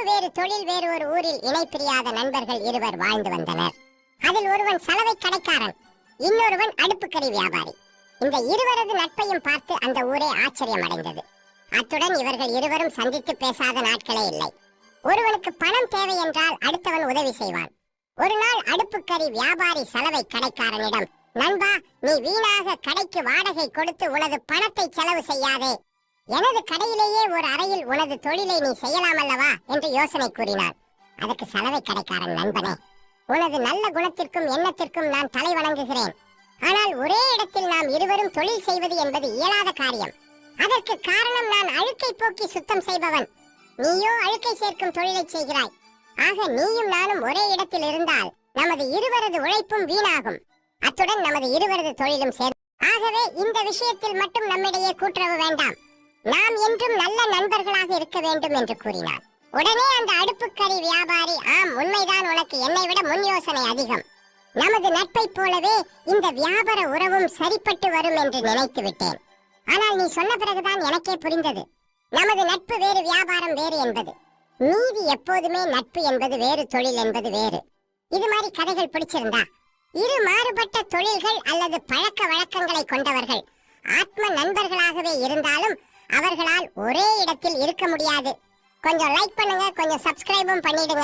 வேறு தொழில் வேறு ஒரு ஊரில் இணை பிரியாத நண்பர்கள் இருவர் வாழ்ந்து வந்தனர். அதில் ஒருவன் சலவை கடைக்காரன், இன்னொருவன் அடுப்புக்கறி வியாபாரி. இந்த இருவரது நட்பையும் பார்த்து அந்த ஊரே ஆச்சரியம் அடைந்தது. அத்துடன் இவர்கள் இருவரும் சந்தித்து பேசாத நாட்களே இல்லை. ஒருவனுக்கு பணம் தேவை என்றால் அடுத்தவன் உதவி செய்வான். ஒரு நாள் அடுப்புக்கறி வியாபாரி சலவை கடைக்காரனிடம், நண்பா, நீ வீணாக கடைக்கு வாடகை கொடுத்து உனது பணத்தை செலவு செய்யாதே. எனது கடையிலேயே ஒரு அறையில் உனது தொழிலை நீ செய்யலாம் அல்லவா என்று யோசனை கூறினான். அதற்கு சலவை கடைக்காரன், நண்பனே, உனது நல்ல குணத்திற்கும் எண்ணத்திற்கும் நான் தலை வணங்குகிறேன். ஆனால் ஒரே இடத்தில் நாம் இருவரும் தொழில் செய்வது என்பது இயலாத காரியம். அதற்கு காரணம் நான் அழுக்கை போக்கி சுத்தம் செய்பவன். நீயோ அழுக்கை சேர்க்கும் தொழிலை செய்கிறாய். ஆக நீயும் நானும் ஒரே இடத்தில் இருந்தால் நமது இருவரது உழைப்பும் வீணாகும். அத்துடன் நமது இருவரது தொழிலும் சேர்ந்து. ஆகவே இந்த விஷயத்தில் மட்டும் நம்மிடையே கூட்டுறவு வேண்டாம். நாம் என்றும் நல்ல நண்பர்களாக இருக்க வேண்டும் என்று கூறினார். உடனே அந்த அடுப்புக்கறி வியாபாரி, ஆம், உண்மைதான், உனக்கு என்னை விட முன் யோசனை அதிகம். நமது நட்பை போலவே இந்த வியாபார உறவும் சரிப்பட்டு வரும் என்று நினைத்து விட்டேன். ஆனால் நீ சொன்ன பிறகுதான் எனக்கே புரிந்தது, நமது நட்பு வேறு, வியாபாரம் வேறு என்பது. நீதி எப்போதுமே நட்பு என்பது வேறு, தொழில் என்பது வேறு. இது மாதிரி கதைகள் பிடிச்சிருந்தா, இரு மாறுபட்ட தொழில்கள் அல்லது பழக்க வழக்கங்களை கொண்டவர்கள் ஆத்ம நண்பர்களாகவே இருந்தாலும் அவர்களால் ஒரே இடத்தில் இருக்க முடியாது. கொஞ்சம் லைக் பண்ணுங்க, கொஞ்சம் சப்ஸ்கிரைபும் பண்ணிடுங்க.